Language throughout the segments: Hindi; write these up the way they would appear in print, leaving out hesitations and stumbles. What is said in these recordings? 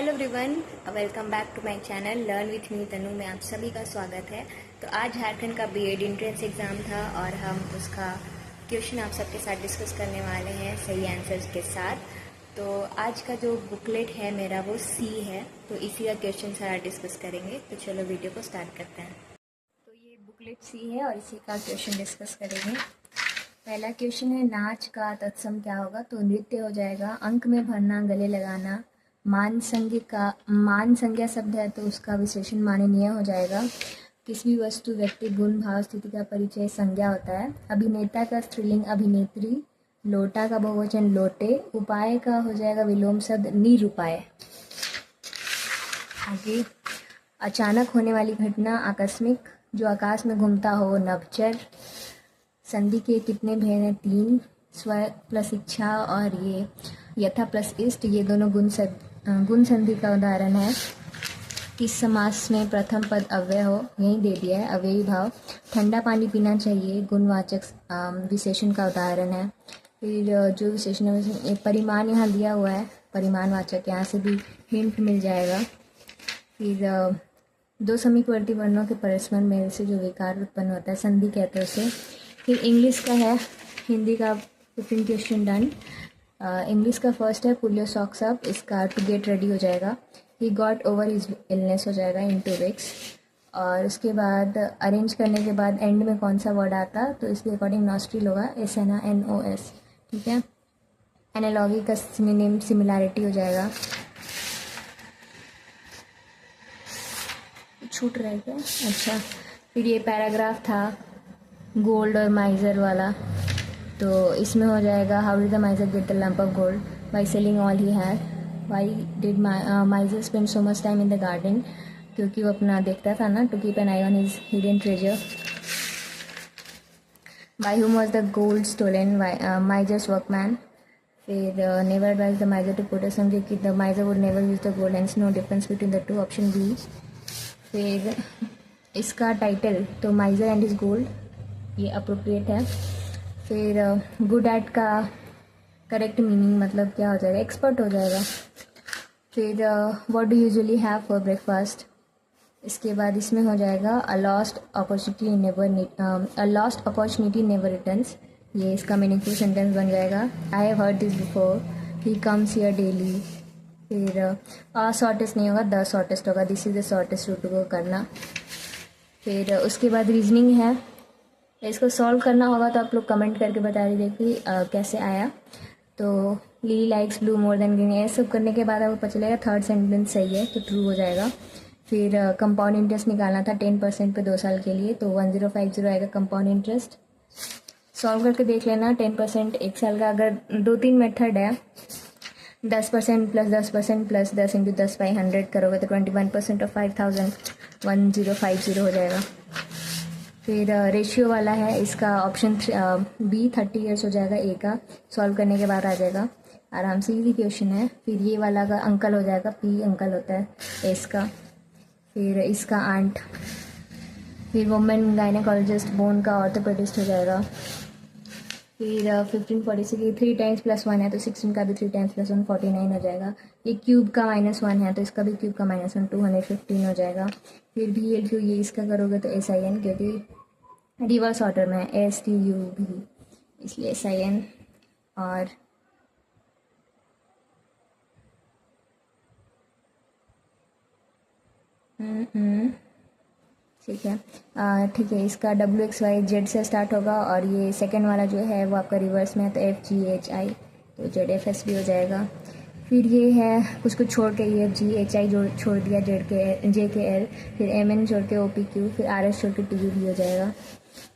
Hello everyone, welcome back to my channel learn with me Tanu में आप सभी का स्वागत है। तो आज झारखंड का बीएड एंट्रेंस एग्ज़ाम था और हम उसका क्वेश्चन आप सबके साथ डिस्कस करने वाले हैं सही आंसर्स के साथ। तो आज का जो बुकलेट है मेरा वो सी है, तो इसी का क्वेश्चन सारा डिस्कस करेंगे। तो चलो वीडियो को स्टार्ट करते हैं। तो ये बुकलेट सी है और इसी का क्वेश्चन डिस्कस करेंगे। पहला क्वेश्चन है नाच का तत्सम क्या होगा। तो नृत्य हो जाएगा। अंक में भरना, गले लगाना। मान संज्ञा शब्द है तो उसका विशेषण माननीय हो जाएगा। किसी भी वस्तु, व्यक्ति, गुण, भाव, स्थिति का परिचय संज्ञा होता है। अभिनेता का स्त्रीलिंग अभिनेत्री। लोटा का बहुवचन लोटे। उपाय का हो जाएगा विलोम शब्द निरुपाय। आगे अचानक होने वाली घटना आकस्मिक। जो आकाश में घूमता हो नभचर। संधि के कितने भेद हैं? 3। स्व प्लस इच्छा और ये यथा प्लस इष्ट, ये दोनों गुण संधि का उदाहरण है। किस समास में प्रथम पद अव्यय हो? यही दे दिया है, अव्ययी भाव। ठंडा पानी पीना चाहिए, गुणवाचक विशेषण का उदाहरण है। फिर जो विशेषण है परिमाण यहाँ दिया हुआ है, परिमाणवाचक, यहाँ से भी हिंट मिल जाएगा। फिर दो समीपवर्ती वर्णों के परस्पर मेल से जो विकार उत्पन्न होता है संधि कहते हैं उसे। फिर इंग्लिश का है, हिंदी का 15 क्वेश्चन डन। इंग्लिश का फर्स्ट है पुल योर सॉक्स अप, इसका टू गेट रेडी हो जाएगा। He got over his illness हो जाएगा इन 2 वीक्स। और उसके बाद अरेंज करने के बाद एंड में कौन सा वर्ड आता तो इसके अकॉर्डिंग नॉस्ट्रिल होगा, SNOS, ठीक है। एनालॉगी का सिनोनिम सिमिलैरिटी हो जाएगा। छूट रहा है क्या? अच्छा, फिर ये पैराग्राफ था गोल्ड और माइजर वाला, तो इसमें हो जाएगा how did the miser get the lump of gold? By selling all he had. Why did miser spend so much time in the garden? क्योंकि वो अपना देखता था ना, to keep an eye on his hidden treasure. By whom was the gold stolen? Miser's workman. फिर never advise the miser to put समझे कि the miser would never use the gold, and no difference between the two, option B. फिर इसका टाइटल तो माइजर एंड हिज गोल्ड, ये अप्रोप्रिएट है। फिर गुड एट का करेक्ट मीनिंग मतलब क्या हो जाएगा? एक्सपर्ट हो जाएगा। फिर what do usually have for breakfast? इसके बाद इसमें हो जाएगा a lost opportunity never returns, ये इसका मीनिंगफुल सेंटेंस बन जाएगा। I have heard this before, he comes here daily. फिर शॉर्टेस्ट नहीं होगा, द शॉर्टेस्ट होगा, this is the shortest route को करना। फिर उसके बाद रीजनिंग है, इसको सॉल्व करना होगा तो आप लोग कमेंट करके बता दीजिए कि कैसे आया। तो lily likes blue more than green, ये सब करने के बाद आपको पता चलेगा थर्ड सेंटेंस सही है तो ट्रू हो जाएगा। फिर कंपाउंड इंटरेस्ट निकालना था 10% पे 2 साल के लिए, तो 1050 आएगा कंपाउंड इंटरेस्ट। सॉल्व करके देख लेना, 10% 1 साल का। अगर 2-3 मेथड है, 10% प्लस 10% प्लस 10 इंटू 10/100 करोगे तो 21% ऑफ 5000 1050 हो जाएगा। फिर रेशियो वाला है, इसका ऑप्शन बी 30 ईयर्स हो जाएगा, ए का सॉल्व करने के बाद आ जाएगा आराम से, इजी क्वेश्चन है। फिर ये वाला का अंकल हो जाएगा, पी अंकल होता है एस का। फिर इसका आंट। फिर वुमेन गायनेकोलॉजिस्ट, बोन का ऑर्थोपेडिस्ट हो जाएगा। फिर 1546 3 टाइम्स प्लस 1 है तो 16 का भी 3 टाइम्स प्लस 1 49 हो जाएगा। ये क्यूब का -1 है तो इसका भी क्यूब का -1 215 हो जाएगा। फिर भी एल क्यू, ये इसका करोगे तो SIN, क्योंकि रिवर्स ऑर्डर में है STUV, इसलिए SIN। और ठीक है, ठीक है, इसका WXYZ से स्टार्ट होगा और ये सेकंड वाला जो है वो आपका रिवर्स में है तो FGHI, तो ZFS भी हो जाएगा। फिर ये है कुछ कुछ छोड़ के EFGHI जो छोड़ दिया, JKL, फिर MN छोड़ के OPQ, फिर RS छोड़ के TU भी हो जाएगा।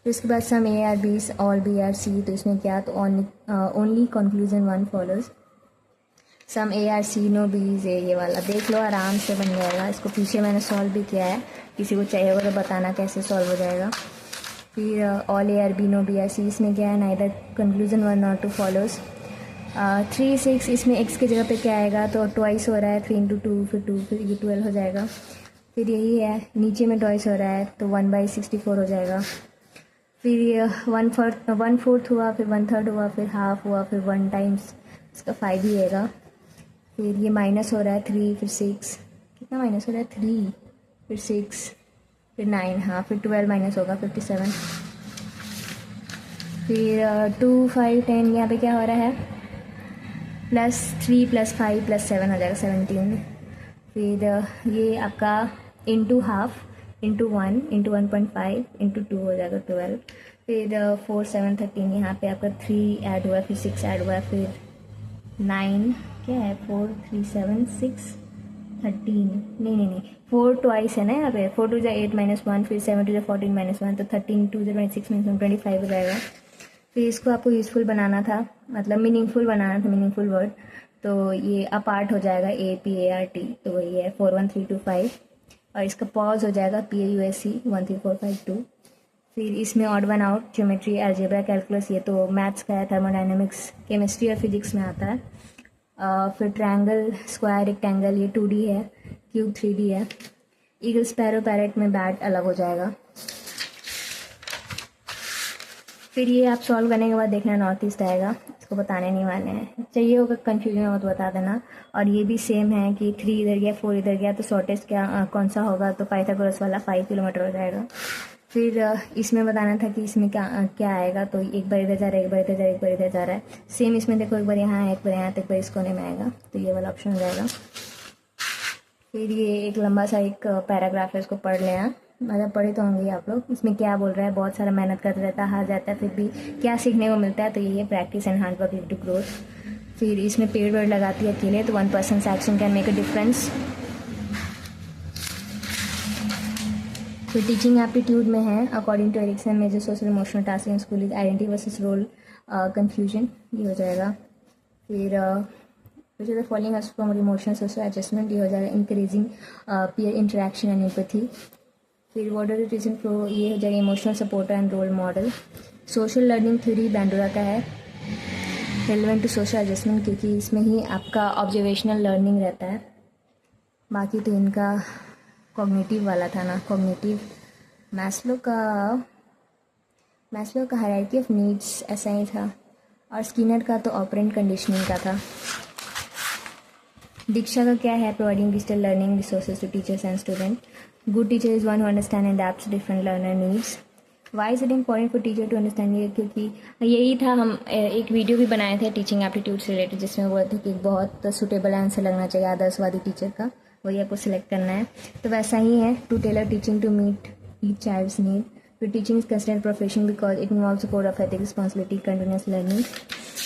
फिर उसके बाद सम ARBs ऑल BRC, तो इसमें क्या, तो ओनली कंक्लूजन 1 फॉलोज। सम ARC नो बीज, ये वाला देख लो, आराम से बन जाएगा। इसको पीछे मैंने सॉल्व भी किया है, किसी को चाहिए होगा तो बताना कैसे सॉल्व हो जाएगा। फिर ऑल ARB नो BRC, इसमें क्या है, नाइदर कंक्लूजन 1 और 2 फॉलोज। 3 6, इसमें x की जगह पे क्या आएगा, तो ट्वाइस हो रहा है, 3 इंटू 2 फिर 2, फिर ये 12 हो जाएगा। फिर यही है, नीचे में ट्वाइस हो रहा है तो 1/64 हो जाएगा। फिर ये 1/4 हुआ, फिर 1/3 हुआ, फिर हाफ हुआ, फिर 1 टाइम्स इसका 5 ही आएगा। फिर ये माइनस हो रहा है 3, फिर 6, कितना माइनस हो रहा है 3, फिर 6, फिर 9, हाँ फिर 12 माइनस होगा 57, फिर 2, 5, 10, यहाँ पे क्या हो रहा है +3 +5 +7 हो जाएगा 17, फिर ये आपका into half into 1 into 1.5 into 2 हो जाएगा 12, फिर 4, 7, 13, यहाँ पे आपका 3 ऐड हुआ है, फिर 6 ऐड हुआ है, फिर 9, क्या है 4, 3, 7, 6, 13, नहीं 4 ट्वाइस है ना यहाँ पे, 4 2 8 -1, फिर 7 2 14 -1, तो 13 2 26 -1 25 हो जाएगा। फिर इसको आपको यूज़फुल बनाना था, मतलब मीनिंगफुल बनाना था, मीनिंगफुल वर्ड, तो ये अपार्ट हो जाएगा APART, तो वही है 4 1 3 2 5, और इसका पॉज हो जाएगा PAUSE 1 3 4 5 2। फिर इसमें odd one out, geometry, algebra, calculus, ये तो मैथ्स का है, थर्मोडाइनमिक्स, केमिस्ट्री और फिजिक्स में आता है। फिर ट्रायंगल, स्क्वायर, रेक्टेंगल, ये 2D है, क्यूब 3D है, ईगल, स्पैरो, पैरेट में बैट अलग हो जाएगा। फिर ये आप सॉल्व करने के बाद देखना नॉर्थ ईस्ट आएगा, इसको बताने नहीं वाले हैं, चाहिए होगा कन्फ्यूजन हो तो बता देना। और ये भी सेम है कि 3 इधर गया 4 इधर गया, तो शॉर्टेस्ट क्या कौन सा होगा, तो पाइथागोरस वाला 5 किलोमीटर हो जाएगा। फिर इसमें बताना था कि इसमें क्या आएगा, तो एक बार इधर जा रहा है, एक बार इधर जा रहा है, एक बार इधर जा रहा है, सेम इसमें देखो एक बार यहाँ है, एक बार यहाँ, तो एक बार इस कोने में आएगा, तो ये वाला ऑप्शन हो जाएगा। फिर ये एक लंबा सा एक पैराग्राफ है, इसको पढ़ लेना, मतलब पढ़े तो होंगे आप लोग। इसमें क्या बोल रहा है, बहुत सारा मेहनत करता रहता है, हार जाता है, फिर भी क्या सीखने को मिलता है, तो ये practice and hard work lead to growth. फिर इसमें पेड़ वेड़ लगाती है अकेले, तो 1 person's action can make a difference. फिर टीचिंग एप्टीट्यूड में है, according to Erikson major social emotional task in school is identity versus role confusion, ये हो जाएगा। फिर which is the following has to promote emotional social adjustment, ये हो जाएगा increasing peer interaction and empathy। फिर what does the teaching pro, ये हो जाएगा emotional supporter and role model. Social learning theory Bandura का है, रेलेवेंट टू सोशल एडजस्टमेंट, क्योंकि इसमें ही आपका ऑब्जर्वेशनल लर्निंग रहता है। बाकी तो इनका कॉग्निटिव वाला था ना, कॉग्निटिव मैस्लो का हायरार्की ऑफ नीड्स ऐसा ही था, और स्किनर का तो ऑपरेंट कंडीशनिंग का था। दीक्षा का क्या है, providing digital learning resources to teachers and student. Good teacher is one who understand and adapts different learner needs. Why is it important for teacher to understand, ये क्योंकि यही था, हम एक वीडियो भी बनाए थे टीचिंग एप्टीट्यूड से रिलेटेड, जिसमें बोले थे कि बहुत सुटेबल आंसर लगना चाहिए आदर्शवादी टीचर का, वही आपको सिलेक्ट करना है। तो वैसा ही है, to tailor teaching to meet each child's need. फिर teaching is considered profession because it involves code of ethics, responsibility, continuous learning.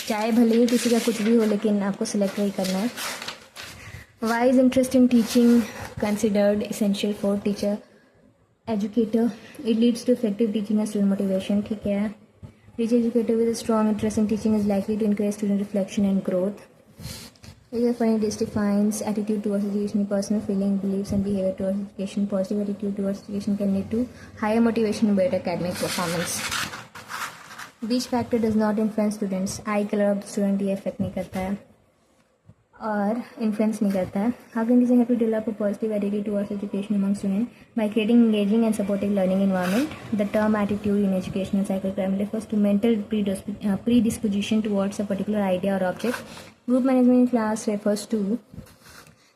चाहे भले ही किसी का कुछ भी हो, लेकिन आपको सिलेक्ट वही करना है। Why is interest in teaching considered essential for teacher educator? It leads to effective teaching and student motivation, ठीक है। Teacher educator with a strong interest in teaching is likely to encourage student reflection and growth. Teacher funding defines attitude towards education, personal feeling, beliefs and behavior towards education. Positive attitude towards education can lead to higher motivation and better academic performance. Which factor does not influence students? Eye color of the student ये affect नहीं करता है और इन्फ्लुएंस नहीं करता है। How can teacher help to develop a positive attitude towards education among student? By creating engaging and supportive learning environment. The term attitude in educational cycle primary refers to mental predisposition towards a particular idea or object. Group management in class refers to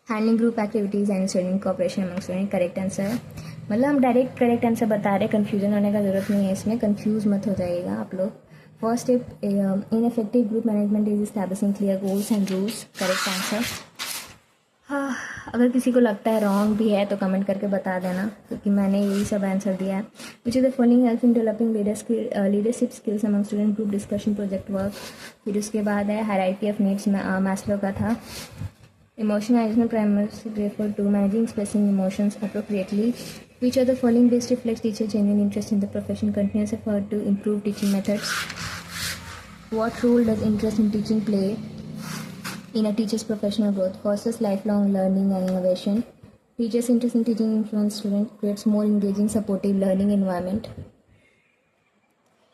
handling group activities and ensuring cooperation among students. Correct answer है, मतलब हम डायरेक्ट करेक्ट आंसर बता रहे, कन्फ्यूजन होने का जरूरत नहीं है इसमें, कन्फ्यूज मत हो जाइएगा आप लोग। First step in effective group management is establishing clear goals and rules. Correct answer. हाँ, अगर किसी को लगता है रॉन्ग भी है तो कमेंट करके बता देना, क्योंकि मैंने यही सब आंसर दिया है। Which is the following helps in developing leadership skills among student, group discussion, project work. फिर उसके बाद है hierarchy of needs, मैस्लो का था। Emotional primaries refer to managing expressing emotions appropriately. Which of the following best reflects teacher genuine interest in the profession? Continuous effort to improve teaching methods. What role does interest in teaching play in a teacher's professional growth? Fosters lifelong learning and innovation. Teachers' interest in teaching influence students, creates more engaging, supportive learning environment.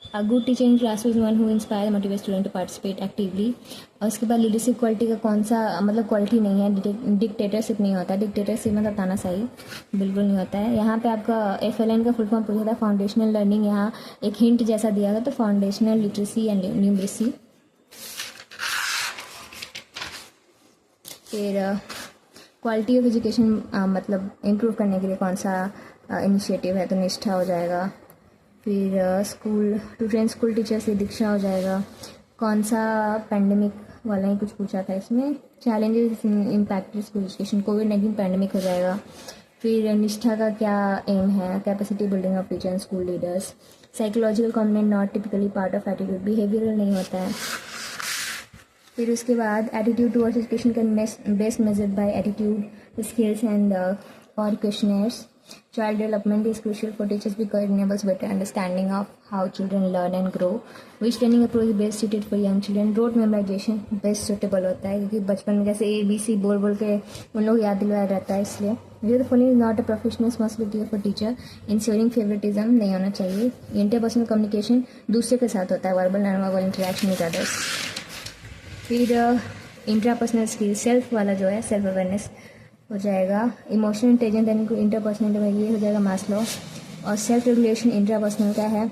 A good teacher in class is one who inspires and motivates students to participate actively. और उसके बाद लीडरशिप क्वालिटी का कौन सा, मतलब क्वालिटी नहीं है, डिक्टेटरशिप नहीं होता। डिक्टेटरशिप मतलब ताना सही बिल्कुल नहीं होता है। यहाँ पे आपका FLN का फुल फॉर्म पूछा था, फाउंडेशनल लर्निंग, यहाँ एक हिंट जैसा दिया था, तो फाउंडेशनल लिटरेसी एंड न्यूमरेसी। फिर क्वालिटी ऑफ एजुकेशन मतलब इम्प्रूव करने के लिए कौन सा इनिशिएटिव है, तो निष्ठा हो जाएगा। फिर school to train school teacher से दीक्षा हो जाएगा। कौन सा पैंडमिक वाला ही कुछ पूछा था इसमें, चैलेंजेस इम्पैक्टेड स्कूल एजुकेशन, कोविड-19 पैंडमिक हो जाएगा। फिर निष्ठा का क्या एम है, capacity building of teacher and school leaders. Psychological component not typically part of attitude, behavioural नहीं होता है। फिर उसके बाद attitude towards education can best measured by attitude skills and और questioners. Child development is crucial for teachers because it enables better understanding of how children learn and grow. Which training approach is best suited for young children? Rote memorization best suitable होता है, क्योंकि बचपन में जैसे ABC बोल बोल के उन लोग याद दिलवाया रहता है, इसलिए the following is not a professional responsibility of a teacher. Ensuring favoritism नहीं होना चाहिए। Interpersonal communication दूसरे के साथ होता है, verbal and non-verbal interaction with others। फिर इंट्रापर्सनल स्किल, सेल्फ वाला जो है सेल्फ अवेयरनेस हो जाएगा। इमोशनल इंटेलिजेंस एंड इंटरपर्सनल में ये हो जाएगा मास्लो। और सेल्फ रेगुलेशन इंट्रापर्सनल का है,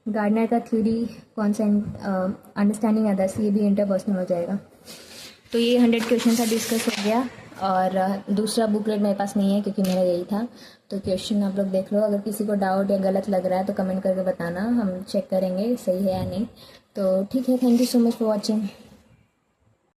गार्डनर का थ्योरी कौन सा, अंडरस्टैंडिंग अदर्स, ये भी इंटरपर्सनल हो जाएगा। तो ये 100 क्वेश्चन था, डिस्कस हो गया। और दूसरा बुकलेट मेरे पास नहीं है क्योंकि मेरा यही था, तो क्वेश्चन आप लोग देख लो। अगर किसी को डाउट या गलत लग रहा है तो कमेंट करके बताना, हम चेक करेंगे सही है या नहीं। तो ठीक है, thank you so much for watching.